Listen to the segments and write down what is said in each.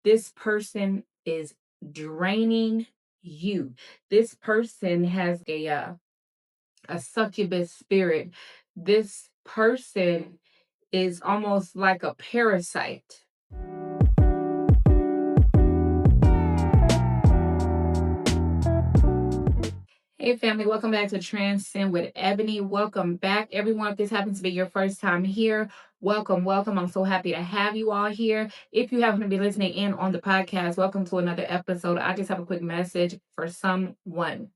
This person is draining you. This person has a succubus spirit. This person is almost like a parasite. Hey family, welcome back to Transcend with Ebony. Welcome back, everyone. If this happens to be your first time here, welcome, welcome. I'm so happy to have you all here. If you happen to be listening in on the podcast, welcome to another episode. I just have a quick message for someone.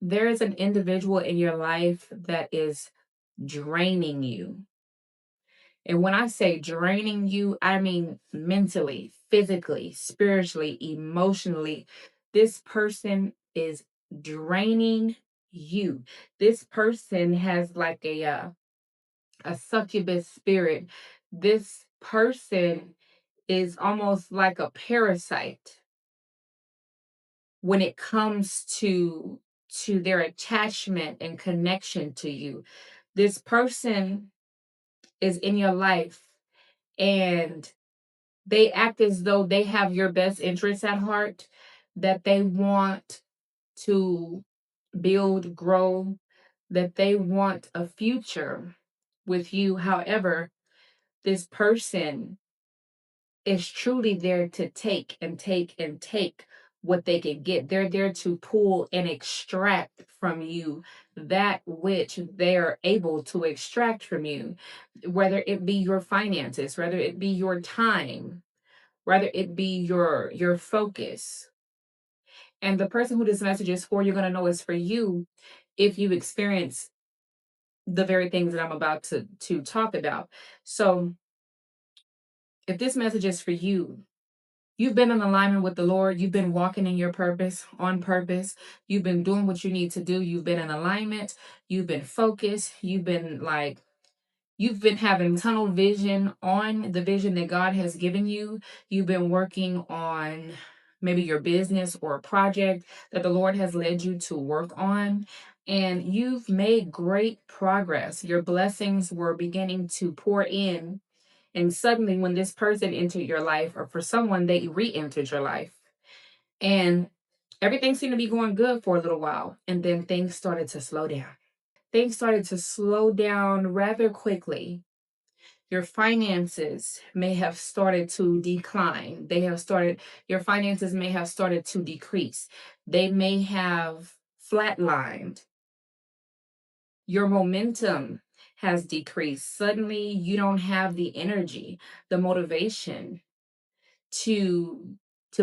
There is an individual in your life that is draining you. And when I say draining you, I mean mentally, physically, spiritually, emotionally. This person is draining you. This person has like a succubus spirit. This person is almost like a parasite when it comes to their attachment and connection to you. This person is in your life and they act as though they have your best interests at heart, that they want to build, grow, that they want a future with you. However, this person is truly there to take and take and take what they can get. They're there to pull and extract from you that which they're able to extract from you, whether it be your finances, whether it be your time, whether it be your focus. And the person who this message is for, you're going to know is for you if you experience the very things that I'm about to talk about. So if this message is for you, you've been in alignment with the Lord, you've been walking in your purpose, on purpose, you've been doing what you need to do, you've been in alignment, you've been focused, you've been having tunnel vision on the vision that God has given you. You've been working on maybe your business or a project that the Lord has led you to work on. And you've made great progress. Your blessings were beginning to pour in. And suddenly, when this person entered your life, or for someone, they re entered your life. And everything seemed to be going good for a little while. And then things started to slow down. Things started to slow down rather quickly. Your finances may have started to decline. Your finances may have started to decrease. They may have flatlined. Your momentum has decreased. Suddenly, you don't have the energy, the motivation to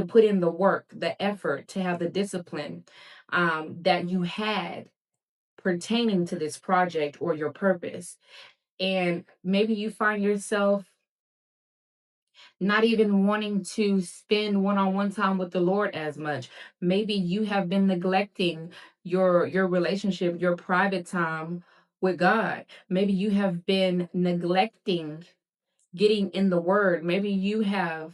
put in the work, the effort, to have the discipline that you had pertaining to this project or your purpose. And maybe you find yourself not even wanting to spend one-on-one time with the Lord as much. Maybe you have been neglecting your relationship, your private time with God. Maybe you have been neglecting getting in the word. Maybe you have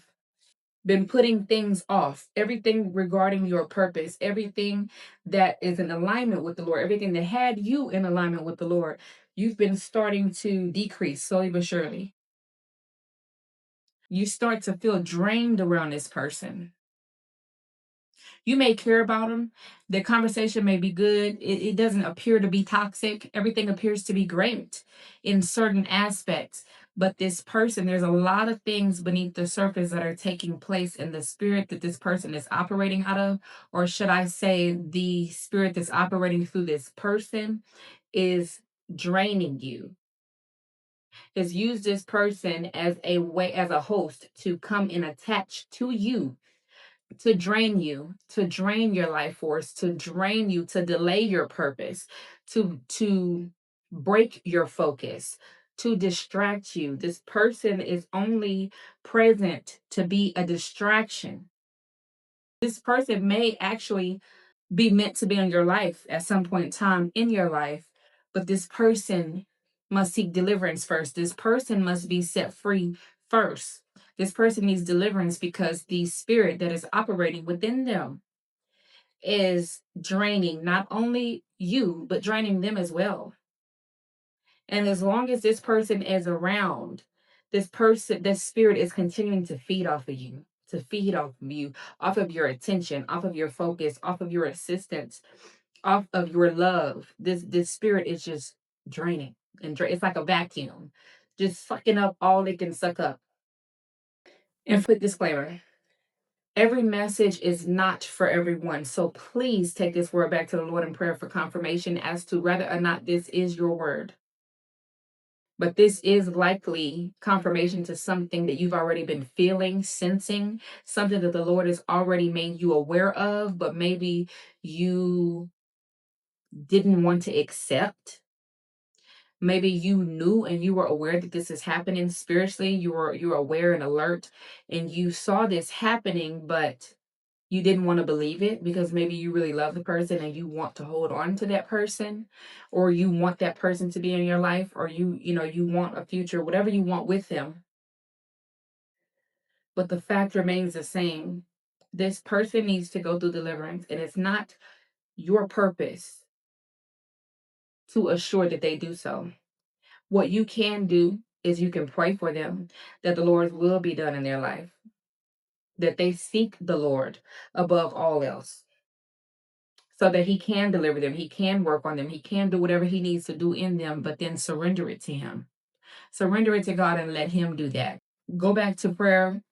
been putting things off, everything regarding your purpose, everything that is in alignment with the Lord, everything that had you in alignment with the Lord. You've been starting to decrease slowly but surely. You start to feel drained around this person. You may care about them. The conversation may be good. It doesn't appear to be toxic. Everything appears to be great in certain aspects. But this person, there's a lot of things beneath the surface that are taking place in the spirit that this person is operating out of. Or should I say, the spirit that's operating through this person is draining you. Has used this person as a way, as a host, to come and attach to you, to drain your life force, to drain you, to delay your purpose, to break your focus, to distract you. This person is only present to be a distraction. This person may actually be meant to be in your life at some point in time in your life, but this person must seek deliverance first. This person must be set free first. This person needs deliverance because the spirit that is operating within them is draining not only you, but draining them as well. And as long as this person is around, this spirit is continuing to feed off of you, to feed off of you, off of your attention, off of your focus, off of your assistance, off of your love. This spirit is just draining it's like a vacuum, just sucking up all it can suck up. And quick disclaimer: every message is not for everyone. So please take this word back to the Lord in prayer for confirmation as to whether or not this is your word. But this is likely confirmation to something that you've already been feeling, sensing, something that the Lord has already made you aware of, but maybe you didn't want to accept. Maybe you knew and you were aware that this is happening spiritually. You're aware and alert, and you saw this happening, but you didn't want to believe it because maybe you really love the person and you want to hold on to that person, or you want that person to be in your life, or you want a future, whatever you want with them. But the fact remains the same. This person needs to go through deliverance, and it's not your purpose to assure that they do so. What you can do is you can pray for them that the Lord's will be done in their life, that they seek the Lord above all else, so that he can deliver them, he can work on them, he can do whatever he needs to do in them, but then surrender it to him. Surrender it to God and let him do that. Go back to prayer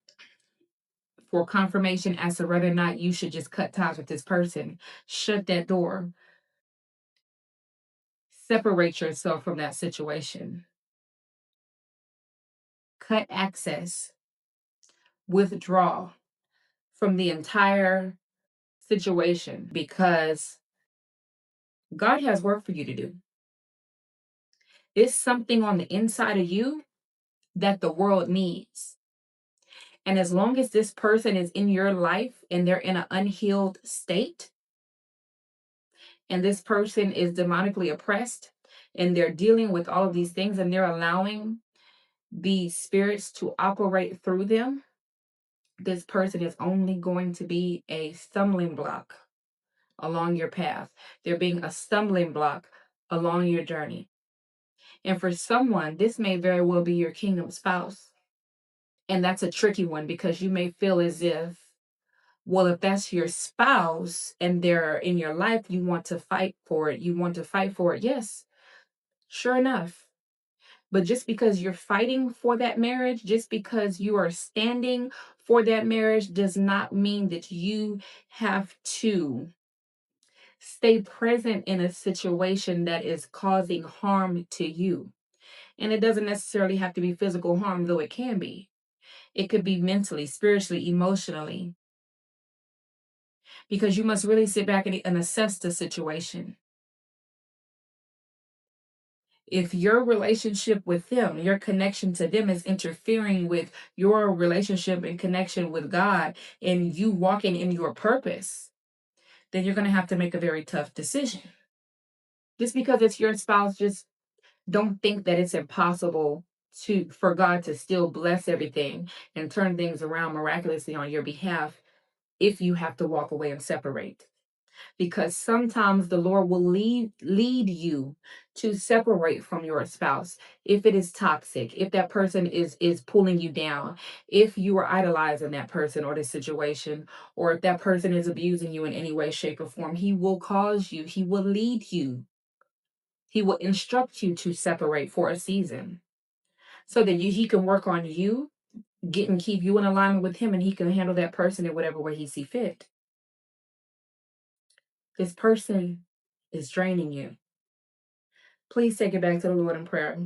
for confirmation as to whether or not you should just cut ties with this person. Shut that door. Separate yourself from that situation. Cut access. Withdraw from the entire situation, because God has work for you to do. It's something on the inside of you that the world needs. And as long as this person is in your life and they're in an unhealed state, and this person is demonically oppressed, and they're dealing with all of these things, and they're allowing these spirits to operate through them, this person is only going to be a stumbling block along your path. They're being a stumbling block along your journey. And for someone, this may very well be your kingdom spouse. And that's a tricky one, because you may feel as if, well, if that's your spouse and they're in your life, you want to fight for it. You want to fight for it. Yes, sure enough. But just because you're fighting for that marriage, just because you are standing for that marriage, does not mean that you have to stay present in a situation that is causing harm to you. And it doesn't necessarily have to be physical harm, though it can be. It could be mentally, spiritually, emotionally. Because you must really sit back and assess the situation. If your relationship with them, your connection to them is interfering with your relationship and connection with God and you walking in your purpose, then you're going to have to make a very tough decision. Just because it's your spouse, just don't think that it's impossible for God to still bless everything and turn things around miraculously on your behalf if you have to walk away and separate. Because sometimes the Lord will lead you to separate from your spouse if it is toxic, if that person is pulling you down, if you are idolizing that person or the situation, or if that person is abusing you in any way, shape, or form. He will cause you, he will lead you, he will instruct you to separate for a season, so that he can work on you, get and keep you in alignment with him, and he can handle that person in whatever way he see fit. This person is draining you. Please take it back to the Lord in prayer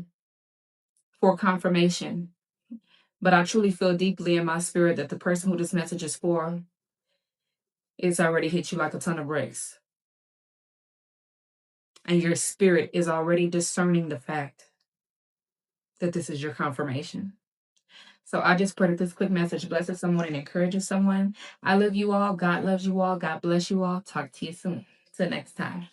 for confirmation. But I truly feel deeply in my spirit that the person who this message is for is already hit you like a ton of bricks. And your spirit is already discerning the fact that this is your confirmation. So I just pray that this quick message blesses someone and encourages someone. I love you all. God loves you all. God bless you all. Talk to you soon. Till next time.